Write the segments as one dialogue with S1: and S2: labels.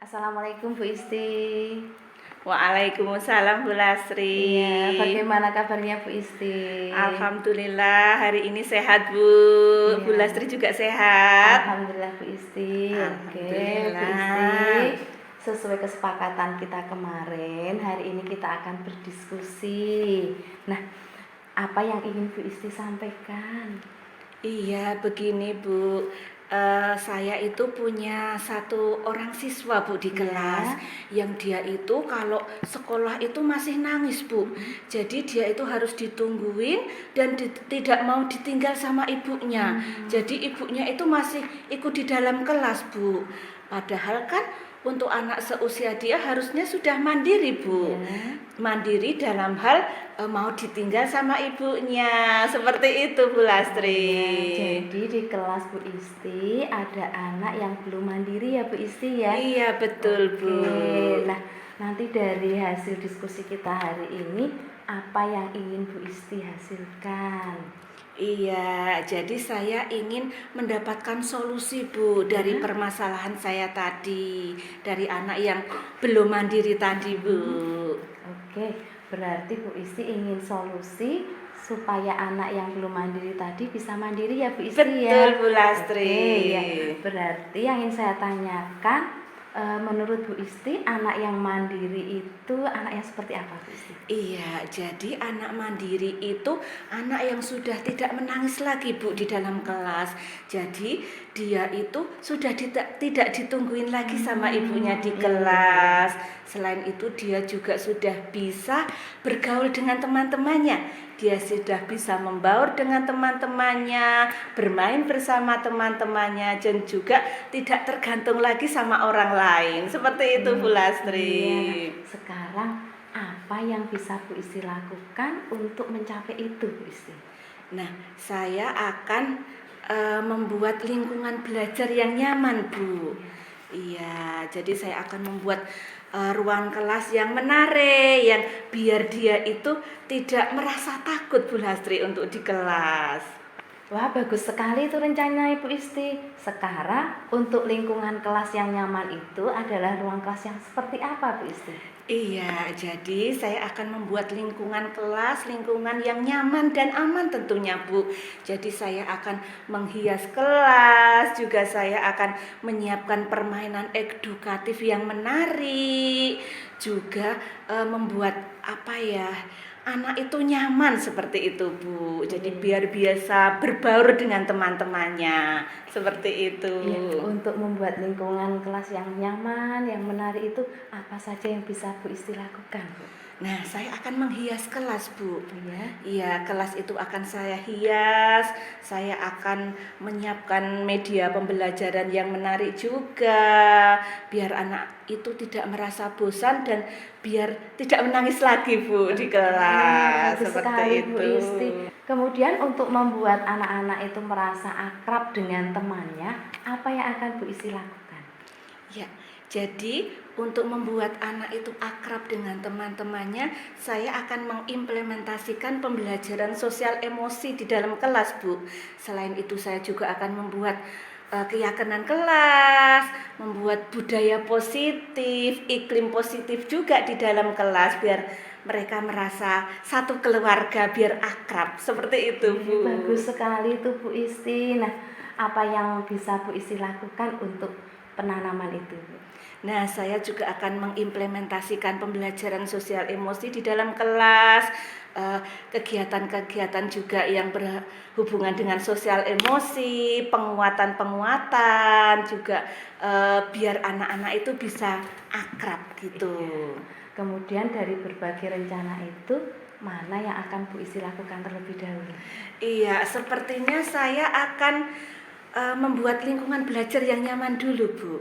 S1: Assalamualaikum Bu Isti.
S2: Waalaikumsalam Bu Lasri.
S1: Iya, bagaimana kabarnya Bu Isti?
S2: Alhamdulillah hari ini sehat Bu. Bu
S1: Iya.
S2: Lasri juga sehat.
S1: Alhamdulillah Bu Isti. Oke, Bu Isti.
S2: Alhamdulillah.
S1: Sesuai kesepakatan kita kemarin, hari ini kita akan berdiskusi. Nah, apa yang ingin Bu Isti sampaikan?
S2: Iya begini Bu. Saya itu punya satu orang siswa Bu di kelas yang dia itu kalau sekolah itu masih nangis Bu. Jadi dia itu harus ditungguin dan tidak mau ditinggal sama ibunya. Jadi ibunya itu masih ikut di dalam kelas Bu. Padahal kan untuk anak seusia dia harusnya sudah mandiri Bu. Mandiri dalam hal mau ditinggal sama ibunya. Seperti itu Bu Lastri.
S1: Jadi di kelas Bu Isti ada anak yang belum mandiri ya Bu Isti ya?
S2: Iya betul Bu.
S1: Nah, nanti dari hasil diskusi kita hari ini, apa yang ingin Bu Isti hasilkan?
S2: Iya, jadi saya ingin mendapatkan solusi Bu dari permasalahan saya tadi, dari anak yang belum mandiri tadi Bu.
S1: Oke, berarti Bu Isti ingin solusi supaya anak yang belum mandiri tadi bisa mandiri ya Bu Isti ya?
S2: Betul Bu Lastri.
S1: Oke, ya. Berarti yang ingin saya tanyakan, menurut Bu Isti anak yang mandiri itu anak yang seperti apa Bu Isti?
S2: Iya, jadi anak mandiri itu anak yang sudah tidak menangis lagi Bu di dalam kelas. Jadi dia itu sudah tidak ditungguin lagi sama ibunya di kelas. Selain itu dia juga sudah bisa bergaul dengan teman-temannya. Dia sudah bisa membaur dengan teman-temannya, bermain bersama teman-temannya, dan juga tidak tergantung lagi sama orang lain. Seperti itu Bu Lastri.
S1: Iya. Sekarang apa yang bisa Bu Isti lakukan untuk mencapai itu Bu Isti?
S2: Nah, saya akan membuat lingkungan belajar yang nyaman Bu. Iya, jadi saya akan membuat ruang kelas yang menarik, yang biar dia itu tidak merasa takut Bu Lastri untuk di kelas.
S1: Wah, bagus sekali itu rencana Ibu Isti. Sekarang untuk lingkungan kelas yang nyaman itu adalah ruang kelas yang seperti apa Bu Isti?
S2: Iya, jadi saya akan membuat lingkungan kelas, lingkungan yang nyaman dan aman tentunya Bu. Jadi saya akan menghias kelas, juga saya akan menyiapkan permainan edukatif yang menarik, juga membuat anak itu nyaman seperti itu Bu. Jadi biar biasa berbaur dengan teman-temannya. Seperti itu.
S1: Ya, untuk membuat lingkungan kelas yang nyaman, yang menarik itu apa saja yang bisa Bu Isti lakukan Bu?
S2: Nah, saya akan menghias kelas Bu.
S1: Ya.
S2: Iya, kelas itu akan saya hias. Saya akan menyiapkan media pembelajaran yang menarik juga, biar anak itu tidak merasa bosan dan biar tidak menangis lagi Bu di kelas.
S1: Bagus
S2: Seperti
S1: sekali
S2: itu.
S1: Bu Isti. Kemudian untuk membuat anak-anak itu merasa akrab dengan temannya, apa yang akan Bu Isti lakukan?
S2: Ya, jadi untuk membuat anak itu akrab dengan teman-temannya, saya akan mengimplementasikan pembelajaran sosial emosi di dalam kelas, Bu. Selain itu saya juga akan membuat keyakinan kelas, membuat budaya positif, iklim positif juga di dalam kelas biar mereka merasa satu keluarga, biar akrab. Seperti itu, Bu.
S1: Bagus sekali itu Bu Isti. Nah, apa yang bisa Bu Isti lakukan untuk penanaman itu Bu?
S2: Nah, saya juga akan mengimplementasikan pembelajaran sosial emosi di dalam kelas, kegiatan-kegiatan juga yang berhubungan dengan sosial emosi, penguatan-penguatan juga biar anak-anak itu bisa akrab gitu.
S1: Kemudian dari berbagai rencana itu, mana yang akan Bu Isti lakukan terlebih dahulu?
S2: Iya, sepertinya saya akan membuat lingkungan belajar yang nyaman dulu Bu.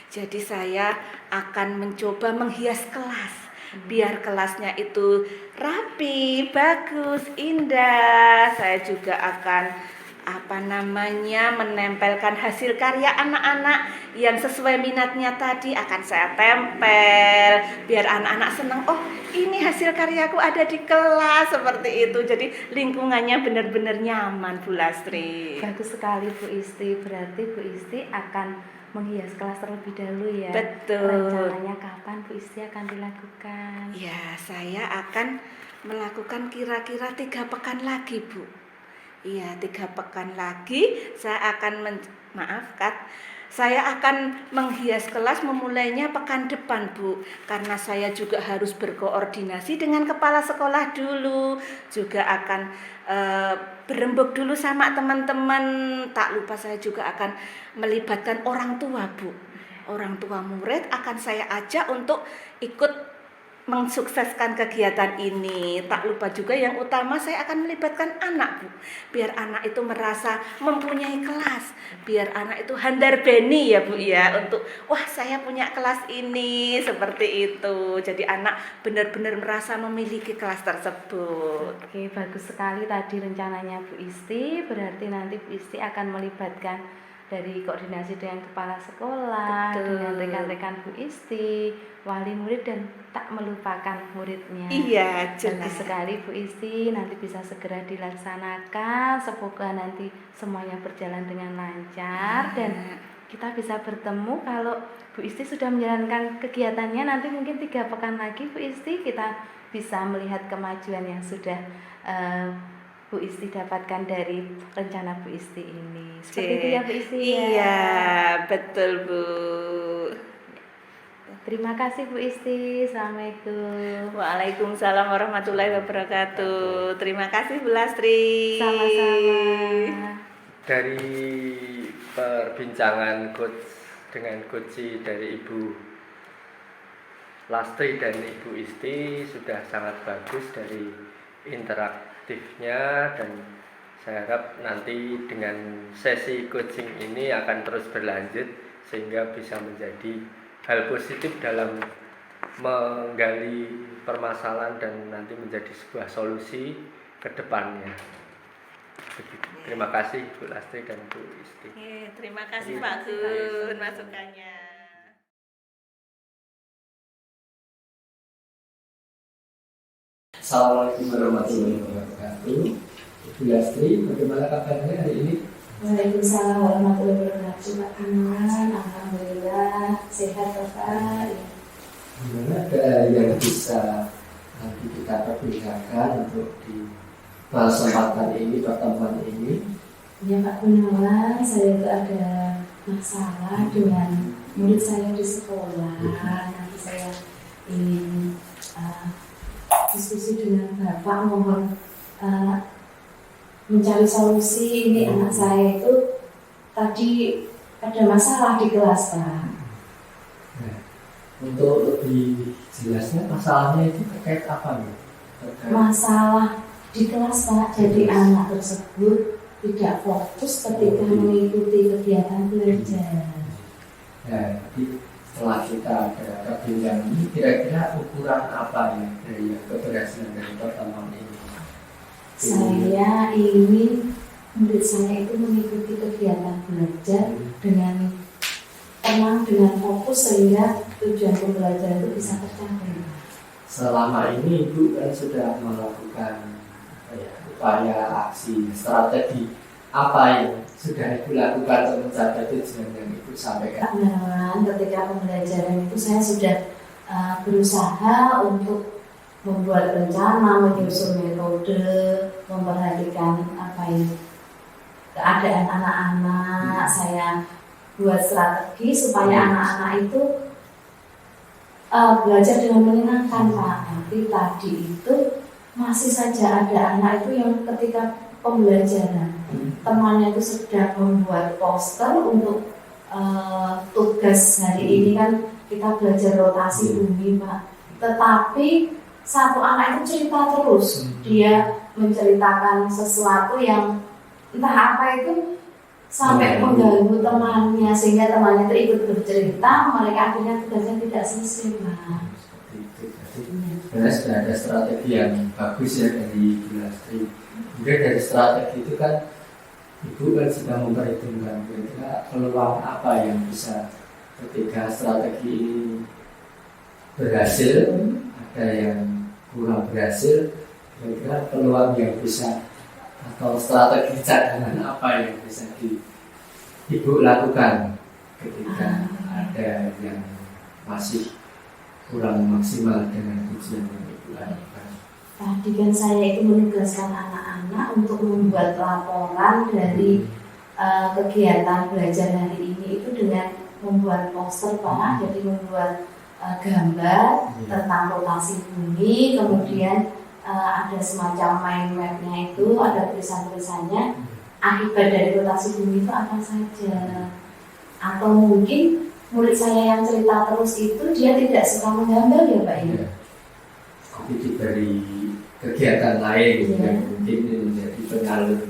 S2: Jadi saya akan mencoba menghias kelas biar kelasnya itu rapi, bagus, indah. Saya juga akan menempelkan hasil karya anak-anak yang sesuai minatnya tadi akan saya tempel biar anak-anak senang. Oh, ini hasil karyaku ada di kelas seperti itu. Jadi lingkungannya benar-benar nyaman Bu Lastri.
S1: Bagus sekali Bu Isti. Berarti Bu Isti akan menghias kelas terlebih dahulu ya.
S2: Betul.
S1: Rencananya kapan Bu Isti akan dilakukan?
S2: Ya, saya akan melakukan kira-kira 3 pekan lagi, Bu. Iya, 3 pekan lagi saya akan saya akan menghias kelas memulainya pekan depan, Bu. Karena saya juga harus berkoordinasi dengan kepala sekolah dulu, juga akan berembuk dulu sama teman-teman. Tak lupa saya juga akan melibatkan orang tua, Bu. Orang tua murid akan saya ajak untuk ikut mensukseskan kegiatan ini. Tak lupa juga yang utama saya akan melibatkan anak, Bu. Biar anak itu merasa mempunyai kelas. Biar anak itu handar beni ya, Bu ya, untuk wah saya punya kelas ini, seperti itu. Jadi anak benar-benar merasa memiliki kelas tersebut.
S1: Oke, bagus sekali tadi rencananya Bu Isti. Berarti nanti Bu Isti akan melibatkan dari koordinasi dengan kepala sekolah,
S2: Betul.
S1: dengan rekan-rekan Bu Isti, wali murid dan tak melupakan muridnya.
S2: Iya,
S1: Bagus
S2: jelas.
S1: sekali Bu Isti, nanti bisa segera dilaksanakan. Semoga nanti semuanya berjalan dengan lancar dan kita bisa bertemu. Kalau Bu Isti sudah menjalankan kegiatannya, nanti mungkin 3 pekan lagi Bu Isti kita bisa melihat kemajuan yang sudah Bu Isti dapatkan dari rencana Bu Isti ini. Seperti itu ya Bu Isti ya.
S2: Iya, betul, Bu.
S1: Terima kasih Bu Isti. Assalamualaikum.
S2: Waalaikumsalam warahmatullahi wabarakatuh. Terima kasih Bu Lastri.
S1: Sama-sama.
S3: Dari perbincangan coach dengan coach dari Ibu Lastri dan Ibu Isti sudah sangat bagus dari interaktifnya, dan saya harap nanti dengan sesi coaching ini akan terus berlanjut sehingga bisa menjadi hal positif dalam menggali permasalahan dan nanti menjadi sebuah solusi ke depannya. Begitu. Terima kasih Bu Lastri dan Bu Isti.
S2: Terima kasih Pak Gun masukannya.
S4: Assalamualaikum warahmatullahi wabarakatuh. Ibu Lastri, bagaimana kabarnya hari ini?
S5: Waalaikumsalam warahmatullahi wabarakatuh. Pak Aman, alhamdulillah sehat Bapak.
S4: Gimana ada yang bisa nanti kita perbincangkan untuk di kesempatan ini, pertemuan ini?
S5: Ya Pak Gunawan, saya itu ada masalah dengan murid saya di sekolah. Nanti saya ingin diskusi dengan Bapak, mohon mencari solusi. Ini anak saya itu tadi ada masalah di kelas Pak.
S4: Nah, untuk lebih jelasnya masalahnya itu terkait apa nih?
S5: Masalah di kelas Pak, jadi anak tersebut tidak fokus ketika mengikuti kegiatan belajar.
S4: Nah, jadi setelah kita ada perbincangan ini, kira-kira ukuran apa ya dari keberhasilan dari pertemuan ini?
S5: Saya ingin murid saya itu mengikuti kegiatan belajar dengan tenang, dengan fokus, sehingga tujuan pembelajaran itu bisa tercapai.
S4: Selama ini Ibu kan sudah melakukan upaya aksi strategi apa yang sudah Ibu lakukan untuk mencapai tujuan yang Ibu sampaikan?
S5: Ketika pembelajaran itu saya sudah berusaha untuk membuat rencana, menyusun metode, memperhatikan keadaan anak-anak. Saya buat strategi supaya anak-anak itu belajar dengan menyenangkan Pak. Tapi tadi itu masih saja ada anak itu yang ketika pembelajaran temannya itu sedang membuat poster untuk tugas hari ini, kan kita belajar rotasi bumi Pak. Tetapi satu anak itu cerita terus, dia menceritakan sesuatu yang entah apa itu sampai mengganggu temannya, sehingga temannya itu ikut bercerita, mereka akhirnya tugasnya tidak selesai Pak.
S4: Seperti itu. Sebenarnya sudah ada strategi yang bagus ya dari Ibu Lastri. Kemudian dari strategi itu kan Ibu kan sudah memperhitungkan kira-kira peluang apa yang bisa ketika strategi ini berhasil, ada yang kurang berhasil, kira-kira peluang yang bisa atau strategi cadangan apa yang bisa Ibu lakukan ketika ada yang masih kurang maksimal dengan ujian yang Ibu lakukan.
S5: Tadi kan saya itu menugaskan anak-anak untuk membuat laporan dari kegiatan belajar hari ini itu dengan membuat poster Pak, jadi membuat gambar tentang rotasi bumi, kemudian ada semacam mind map-nya itu, ada tulisan-tulisannya akibat dari rotasi bumi itu apa saja. Atau mungkin murid saya yang cerita terus itu dia tidak suka menggambar ya Pak ya?
S4: Tapi diberi kegiatan lain yang mungkin menjadi penyalur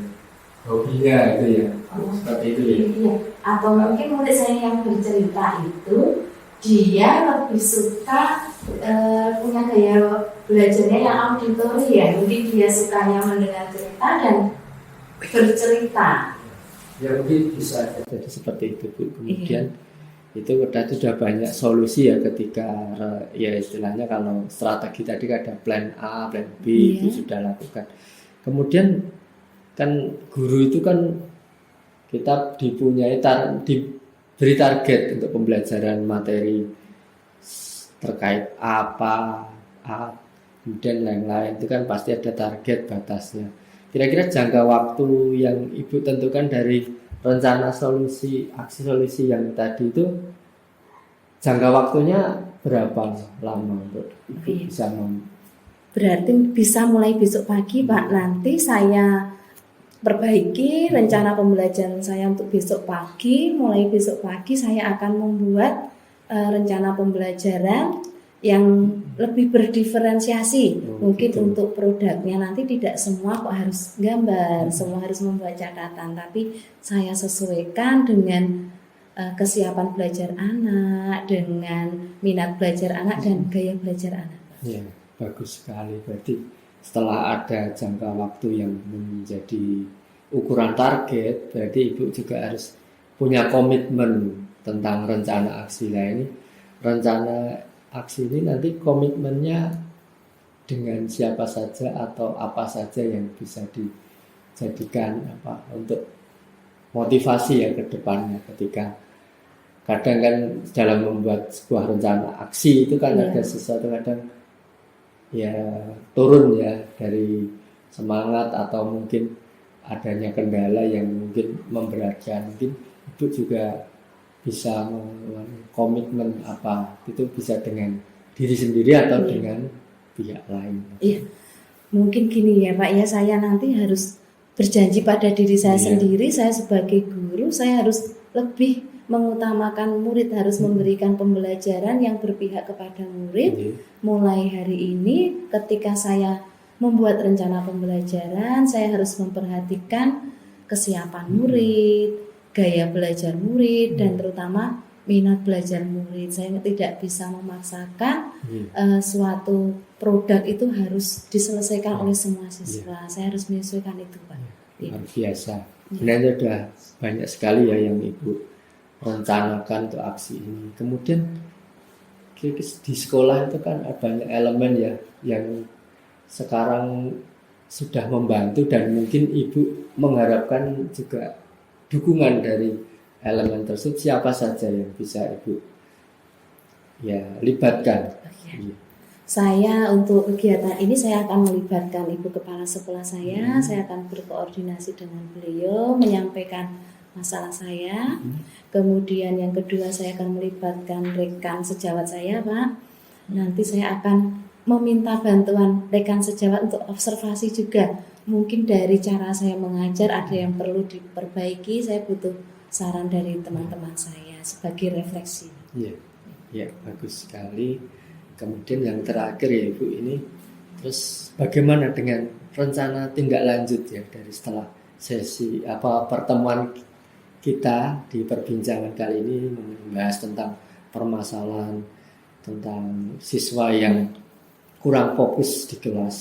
S4: hobinya itu ya, seperti itu ya.
S5: Iya. Atau mungkin murid saya yang bercerita itu dia lebih suka punya gaya belajarnya yang auditori ya, mungkin dia sukanya mendengar cerita dan bercerita.
S4: Ya mungkin bisa jadi seperti itu Bu. Kemudian itu sudah banyak solusi ya ketika ya istilahnya kalau strategi tadi ada plan A, plan B itu sudah lakukan. Kemudian kan guru itu kan kita diberi target untuk pembelajaran materi terkait apa, kemudian lain-lain itu kan pasti ada target batasnya. Kira-kira jangka waktu yang Ibu tentukan dari rencana solusi, aksi solusi yang tadi itu jangka waktunya berapa lama untuk Ibu bisa
S5: Berarti bisa mulai besok pagi Pak, nanti saya perbaiki rencana pembelajaran saya untuk besok pagi. Mulai besok pagi saya akan membuat rencana pembelajaran yang lebih berdiferensiasi. Mungkin untuk produknya nanti tidak semua kok harus gambar, semua harus membuat catatan, tapi saya sesuaikan dengan kesiapan belajar anak, dengan minat belajar anak dan gaya belajar anak.
S4: Ya, bagus sekali. Berarti setelah ada jangka waktu yang menjadi ukuran target, berarti Ibu juga harus punya komitmen tentang rencana aksi. Nah ini rencana aksi ini nanti komitmennya dengan siapa saja atau apa saja yang bisa dijadikan untuk motivasi ya ke depannya, ketika kadang kan dalam membuat sebuah rencana aksi itu kan ada sesuatu kadang ya turun ya dari semangat atau mungkin adanya kendala yang mungkin memberatkan. Mungkin Ibu juga bisa komitmen apa itu bisa dengan diri sendiri atau dengan pihak lain.
S5: Iya, mungkin gini ya Pak ya, saya nanti harus berjanji pada diri saya sendiri. Saya sebagai guru saya harus lebih mengutamakan murid, harus memberikan pembelajaran yang berpihak kepada murid. Mulai hari ini ketika saya membuat rencana pembelajaran, saya harus memperhatikan kesiapan murid, gaya belajar murid, dan terutama minat belajar murid. Saya tidak bisa memaksakan suatu produk itu harus diselesaikan oleh semua siswa. Saya harus menyesuaikan itu Pak.
S4: Luar biasa. Sebenarnya sudah banyak sekali ya yang Ibu rencanakan untuk aksi ini. Kemudian di sekolah itu kan ada banyak elemen ya yang sekarang sudah membantu, dan mungkin Ibu mengharapkan juga dukungan dari elemen tersebut. Siapa saja yang bisa Ibu libatkan?
S5: Saya untuk kegiatan ini saya akan melibatkan Ibu Kepala Sekolah saya. Saya akan berkoordinasi dengan beliau, menyampaikan masalah saya. Kemudian yang kedua saya akan melibatkan rekan sejawat saya Pak. Nanti saya akan meminta bantuan rekan sejawat untuk observasi juga. Mungkin dari cara saya mengajar ada yang perlu diperbaiki. Saya butuh saran dari teman-teman saya sebagai refleksi.
S4: Ya, bagus sekali. Kemudian yang terakhir ya Ibu, ini terus bagaimana dengan rencana tindak lanjut ya dari setelah sesi pertemuan kita di perbincangan kali ini membahas tentang permasalahan tentang siswa yang kurang fokus di kelas.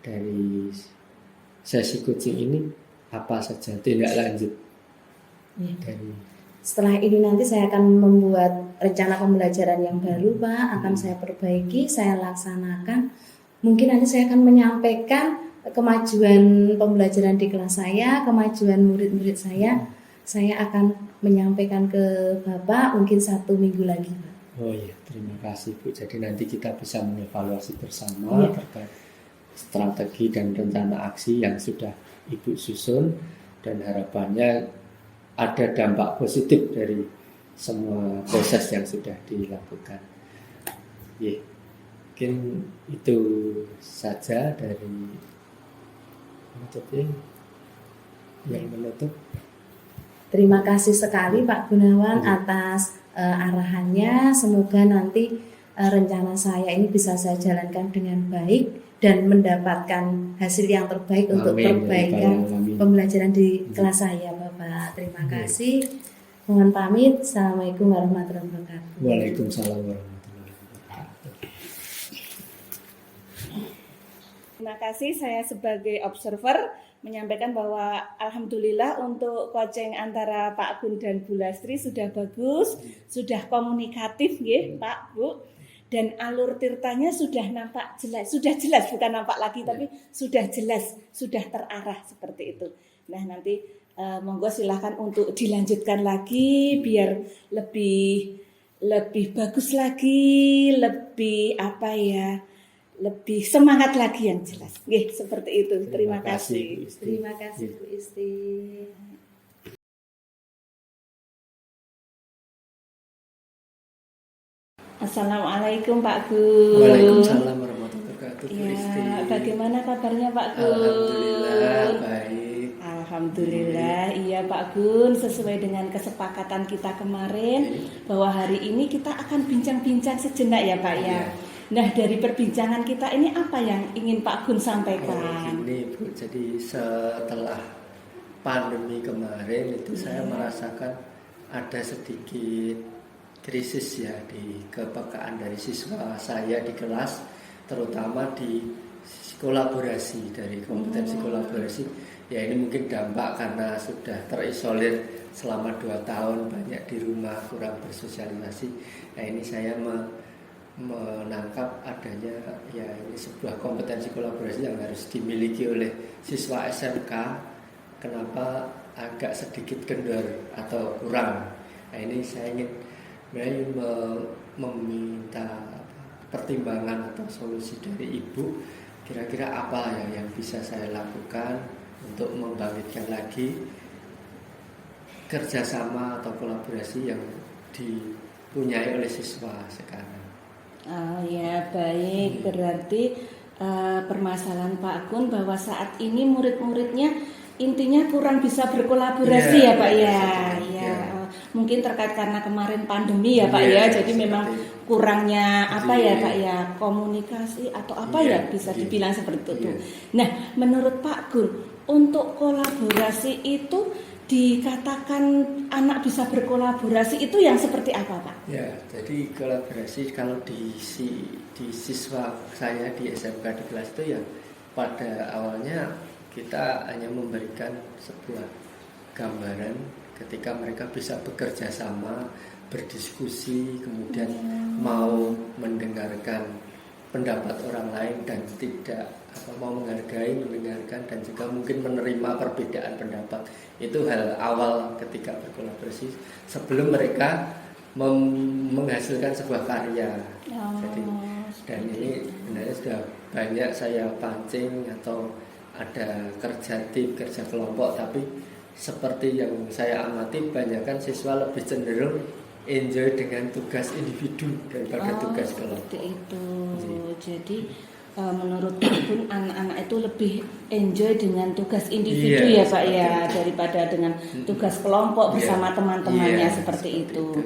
S4: Dari sesi coaching ini apa saja tindak lanjut?
S5: Setelah ini nanti saya akan membuat rencana pembelajaran yang baru Pak, akan saya perbaiki, saya laksanakan. Mungkin nanti saya akan menyampaikan kemajuan pembelajaran di kelas saya, kemajuan murid-murid saya, saya akan menyampaikan ke Bapak mungkin 1 minggu lagi, Pak.
S4: Oh iya, terima kasih Bu. Jadi nanti kita bisa mengevaluasi bersama
S5: Iya.
S4: terkait strategi dan rencana aksi yang sudah Ibu susun, dan harapannya ada dampak positif dari semua proses yang sudah dilakukan. Ya, mungkin itu saja dari yang menutup.
S5: Terima kasih sekali Pak Gunawan atas arahannya. Semoga nanti rencana saya ini bisa saya jalankan dengan baik dan mendapatkan hasil yang terbaik untuk
S4: Amin, ya
S5: perbaikan
S4: Rabbal Alamin.
S5: pembelajaran di kelas saya, Bapak. Terima kasih. Mohon pamit. Assalamualaikum warahmatullahi wabarakatuh.
S4: Waalaikumsalam warahmatullahi wabarakatuh.
S2: Terima kasih, saya sebagai observer menyampaikan bahwa alhamdulillah untuk coaching antara Pak Gun dan Bu Lastri sudah bagus, sudah komunikatif nggih, Pak, Bu. Dan alur tirtanya sudah nampak jelas, sudah jelas bukan nampak lagi tapi sudah jelas, sudah terarah seperti itu. Nah, nanti monggo silahkan untuk dilanjutkan lagi biar lebih bagus lagi, lebih lebih semangat lagi yang jelas. Nggih, seperti itu. Terima kasih.
S4: Bu Isti.
S5: Terima kasih Bu Isti.
S2: Assalamualaikum Pak Gun.
S4: Waalaikumsalam warahmatullahi wabarakatuh. Bu Isti.
S2: Ya, bagaimana kabarnya Pak Gun?
S4: Alhamdulillah baik.
S2: Alhamdulillah, iya Pak Gun, sesuai dengan kesepakatan kita kemarin bahwa hari ini kita akan bincang-bincang sejenak ya Pak ya. Nah, dari perbincangan kita ini apa yang ingin Pak Gun sampaikan?
S3: Ini Bu, jadi setelah pandemi kemarin itu saya merasakan ada sedikit krisis ya di kepekaan dari siswa saya di kelas, terutama di kolaborasi, dari kompetensi kolaborasi. Ya ini mungkin dampak karena sudah terisolir selama 2 tahun, banyak di rumah, kurang bersosialisasi. Nah ini saya menangkap adanya ya ini sebuah kompetensi kolaborasi yang harus dimiliki oleh siswa SMK. Kenapa agak sedikit kendor atau kurang? Nah ini saya ingin meminta pertimbangan atau solusi dari Ibu. Kira-kira apa ya yang bisa saya lakukan untuk membangkitkan lagi kerjasama atau kolaborasi yang dipunyai oleh siswa sekarang.
S2: Oh ya, baik. Berarti permasalahan Pak Gun bahwa saat ini murid-muridnya intinya kurang bisa berkolaborasi ya Pak ya. Ya. Mungkin terkait karena kemarin pandemi ya Pak ya. Jadi memang kurangnya apa ya Pak ya, komunikasi atau apa ya bisa dibilang seperti itu. Nah, menurut Pak Gun, untuk kolaborasi itu dikatakan anak bisa berkolaborasi itu yang seperti apa Pak?
S3: Ya, jadi kolaborasi kalau di siswa saya di SMK di kelas itu ya pada awalnya kita hanya memberikan sebuah gambaran ketika mereka bisa bekerja sama, berdiskusi, kemudian mau mendengarkan pendapat orang lain dan tidak mau menghargai, mendengarkan dan juga mungkin menerima perbedaan pendapat. Itu hal awal ketika berkolaborasi sebelum mereka menghasilkan sebuah karya. Jadi dan ini sebenarnya sudah banyak saya pancing atau ada kerja tim, kerja kelompok, tapi seperti yang saya amati kebanyakan siswa lebih cenderung enjoy dengan tugas individu daripada tugas kelompok.
S2: Seperti itu. Jadi menurut Pak Gun anak-anak itu lebih enjoy dengan tugas individu ya Pak ya daripada dengan tugas kelompok bersama teman-temannya seperti itu.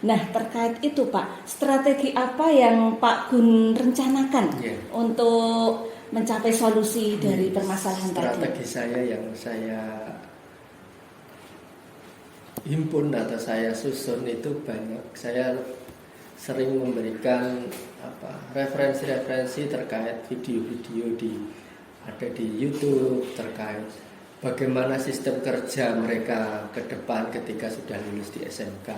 S2: Nah, terkait itu Pak, strategi apa yang Pak Gun rencanakan untuk mencapai solusi dari permasalahan tadi?
S3: Strategi saya yang saya himpun atau saya susun itu banyak. Saya sering memberikan referensi-referensi terkait video-video ada di YouTube terkait bagaimana sistem kerja mereka ke depan ketika sudah lulus di SMK.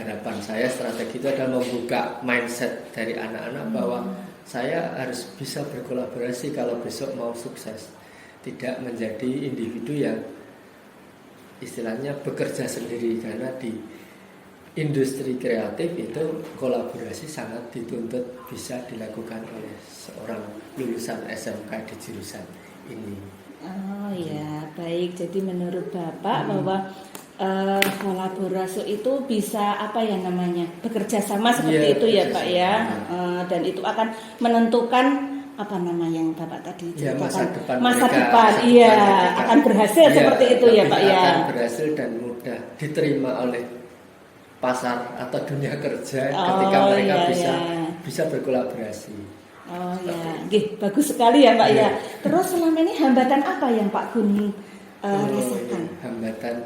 S3: Harapan saya strategi itu adalah membuka mindset dari anak-anak bahwa saya harus bisa berkolaborasi kalau besok mau sukses, tidak menjadi individu yang
S4: istilahnya bekerja sendiri, karena di industri kreatif itu kolaborasi sangat dituntut bisa dilakukan oleh seorang lulusan SMK di jurusan ini.
S2: Oh ya, baik. Jadi menurut Bapak bahwa kolaborasi itu bisa apa ya namanya, bekerja sama seperti
S4: Iya,
S2: itu ya
S4: bekerja
S2: Pak
S4: sama.
S2: ya. Dan itu akan menentukan apa namanya yang Bapak tadi
S4: Ya,
S2: ceritakan,
S4: masa
S2: masa
S4: depan
S2: depan,
S4: mereka,
S2: iya
S4: ketika-
S2: akan berhasil
S4: Iya,
S2: seperti itu ya
S4: lebih
S2: Pak ya.
S4: akan berhasil dan mudah diterima oleh pasar atau dunia kerja ketika
S2: Oh,
S4: mereka
S2: iya,
S4: bisa berkolaborasi.
S2: Oh ya, Gih, bagus sekali ya Pak ya. Terus selama ini hambatan apa yang Pak Gun rasakan?
S4: Hambatan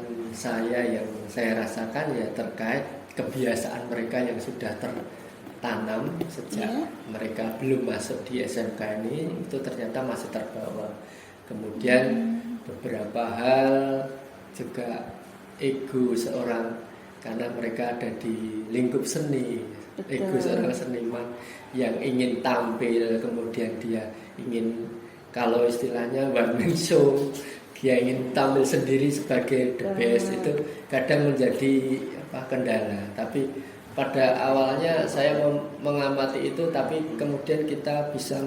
S4: yang saya rasakan ya terkait kebiasaan mereka yang sudah tertanam sejak
S2: Iya.
S4: mereka belum masuk di SMK ini, itu ternyata masih terbawa. Kemudian beberapa hal juga ego seorang, karena mereka ada di lingkup seni.
S2: Betul.
S4: Ego seorang seniman yang ingin tampil, kemudian dia ingin, kalau istilahnya one man show, dia ingin tampil sendiri sebagai the best, itu kadang menjadi kendala. Tapi pada awalnya saya mengamati itu, tapi kemudian kita bisa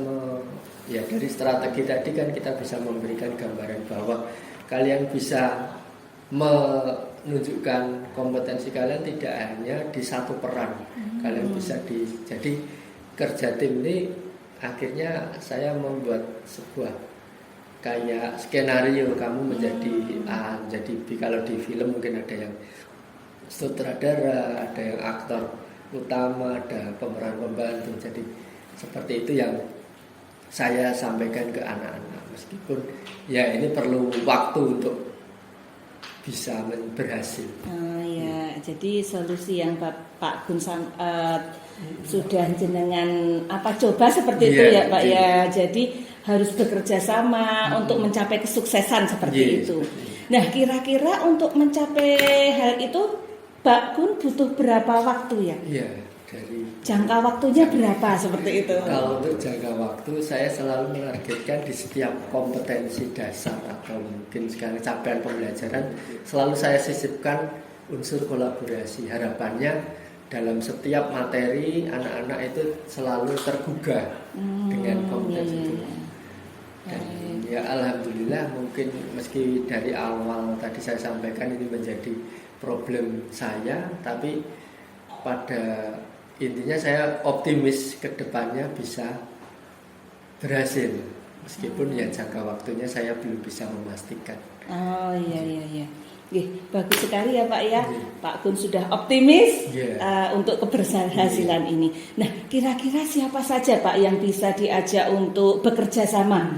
S4: dari strategi tadi kan kita bisa memberikan gambaran bahwa kalian bisa menunjukkan kompetensi kalian tidak hanya di satu peran. Kalian bisa jadi kerja tim ini, akhirnya saya membuat sebuah kayak skenario, kamu menjadi A, menjadi B. Kalau di film mungkin ada yang sutradara, ada yang aktor utama, ada pemeran pembantu. Jadi seperti itu yang saya sampaikan ke anak-anak, meskipun ya ini perlu waktu untuk bisa berhasil.
S2: Oh ya, jadi solusi yang Pak Gun sudah jenengan coba seperti itu ya Pak ya. Jadi harus bekerja sama untuk mencapai kesuksesan seperti itu. Nah, kira-kira untuk mencapai hal itu Pak Gun butuh berapa waktu ya?
S4: Iya, dari
S2: jangka waktunya berapa seperti itu?
S4: Kalau untuk jangka waktu, saya selalu menargetkan di setiap kompetensi dasar atau mungkin sekarang capaian pembelajaran, selalu saya sisipkan unsur kolaborasi. Harapannya dalam setiap materi anak-anak itu selalu tergugah dengan kompetensi itu. Dan ya alhamdulillah, mungkin meski dari awal tadi saya sampaikan ini menjadi problem saya, tapi pada intinya saya optimis ke depannya bisa berhasil, meskipun ya jangka waktunya saya belum bisa memastikan.
S2: Oh iya. Bagus sekali ya Pak ya. Pak Gun sudah optimis untuk keberhasilan ini. Nah, kira-kira siapa saja Pak yang bisa diajak untuk bekerja sama?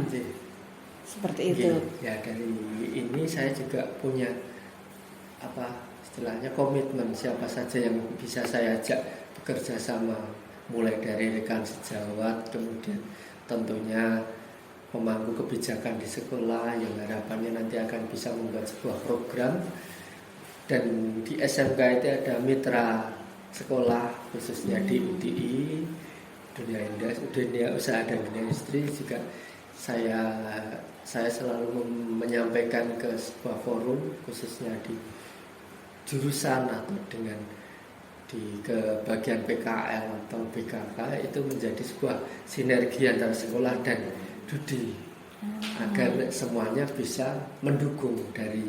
S2: Seperti itu.
S4: Ya, dari ini saya juga punya istilahnya komitmen, siapa saja yang bisa saya ajak bekerja sama, mulai dari rekan sejawat, kemudian tentunya pemangku kebijakan di sekolah yang harapannya nanti akan bisa membuat sebuah program. Dan di SMK itu ada mitra sekolah, khususnya di UDI, dunia usaha dan dunia industri juga. Saya selalu menyampaikan ke sebuah forum, khususnya di jurusan atau ke bagian PKL atau BKK, itu menjadi sebuah sinergi antara sekolah dan Dudi, agar semuanya bisa mendukung dari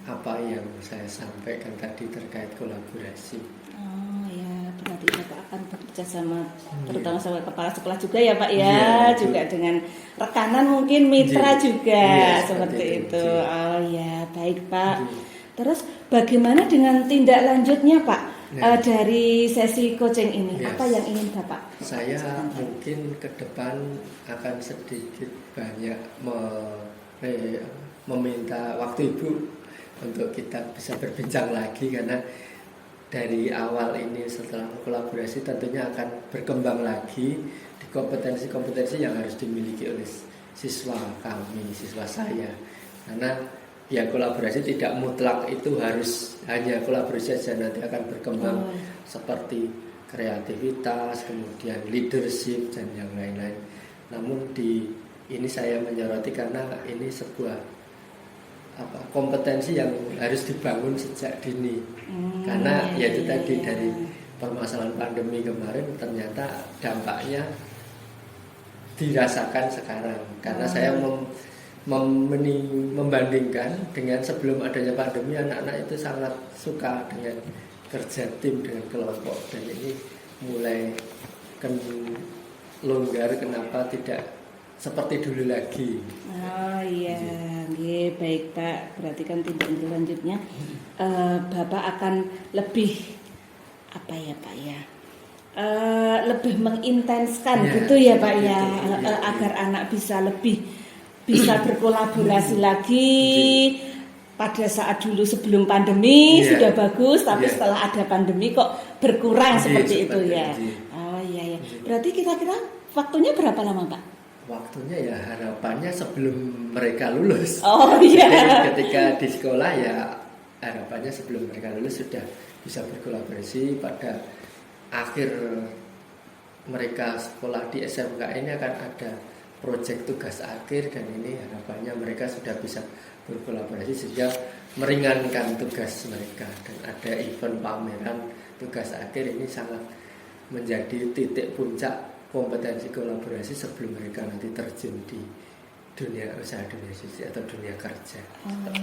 S4: apa yang saya sampaikan tadi terkait kolaborasi.
S2: Oh ya, berarti Bapak akan bekerja sama terutama sama kepala sekolah juga ya Pak ya, juga dengan rekanan mungkin mitra juga seperti itu. Oh ya, baik Pak. Terus bagaimana dengan tindak lanjutnya Pak? Dari sesi coaching ini, apa yang ingin Bapak?
S4: Saya mungkin ke depan akan sedikit banyak meminta waktu Ibu untuk kita bisa berbincang lagi, karena dari awal ini setelah kolaborasi tentunya akan berkembang lagi di kompetensi-kompetensi yang harus dimiliki oleh siswa kami, siswa saya. Karena ya kolaborasi tidak mutlak itu harus hanya kolaborasi saja, nanti akan berkembang seperti kreativitas, kemudian leadership dan yang lain-lain. Namun ini saya menyoroti karena ini sebuah kompetensi yang harus dibangun sejak dini. Karena ya itu tadi dari permasalahan pandemi kemarin ternyata dampaknya dirasakan sekarang. Karena saya membandingkan dengan sebelum adanya pandemi, anak-anak itu sangat suka dengan kerja tim, dengan kelompok, dan ini mulai longgar, kenapa tidak seperti dulu lagi.
S2: Oh iya, baik Pak. Berarti kan tindak lanjutnya Bapak akan lebih apa ya Pak ya? Lebih mengintenskan gitu ya Pak ya, agar anak bisa berkolaborasi lagi. Pada saat dulu sebelum pandemi sudah bagus, tapi setelah ada pandemi kok berkurang seperti itu ya. Oh iya ya. Berarti kira-kira waktunya berapa lama Pak?
S4: Waktunya ya harapannya sebelum mereka lulus.
S2: Oh iya.
S4: Ketika di sekolah ya harapannya sebelum mereka lulus sudah bisa berkolaborasi. Pada akhir mereka sekolah di SMK ini akan ada proyek tugas akhir, dan ini harapannya mereka sudah bisa berkolaborasi sehingga meringankan tugas mereka, dan ada event pameran tugas akhir. Ini sangat menjadi titik puncak kompetensi kolaborasi sebelum mereka nanti terjun di dunia usaha, dunia sisi atau dunia kerja.
S2: Oh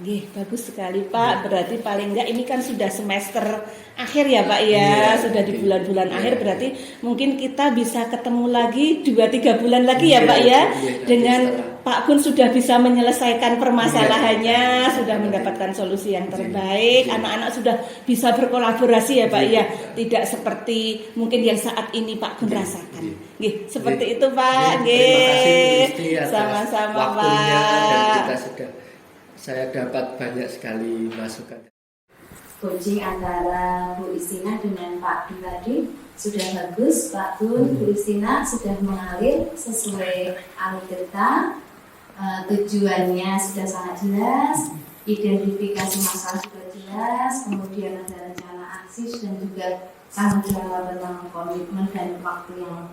S2: iya, bagus sekali Pak. Berarti paling enggak ini kan sudah semester akhir ya Pak ya, sudah di bulan-bulan akhir. Berarti mungkin kita bisa ketemu lagi 2-3 bulan lagi ya Pak ya, dengan Pak Gun sudah bisa menyelesaikan permasalahannya, sudah mendapatkan solusi yang terbaik. Anak-anak sudah bisa berkolaborasi ya Pak ya, tidak seperti mungkin yang saat ini Pak Gun rasakan. Seperti itu Pak.
S4: Terima kasih Bu Isti atas
S2: sama-sama
S4: waktunya, dan
S2: Pak.
S4: saya dapat banyak sekali masukan.
S5: Coaching antara Bu Istina dengan Pak Gun tadi sudah bagus. Pak Gun, Bu Istina sudah mengalir sesuai alur cerita. Tujuannya sudah sangat jelas, identifikasi masalah sudah jelas, kemudian ada rencana aksi dan juga tanggung jawab tentang komitmen dan waktu yang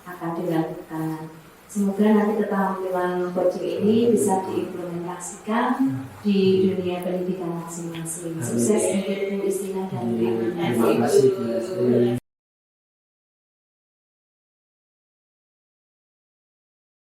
S5: akan dilakukan. Semoga nanti keterampilan coaching ini bisa diimplementasikan di dunia pendidikan masing-masing. Sukses untuk Bu Istina dan Bu.
S4: Terima kasih.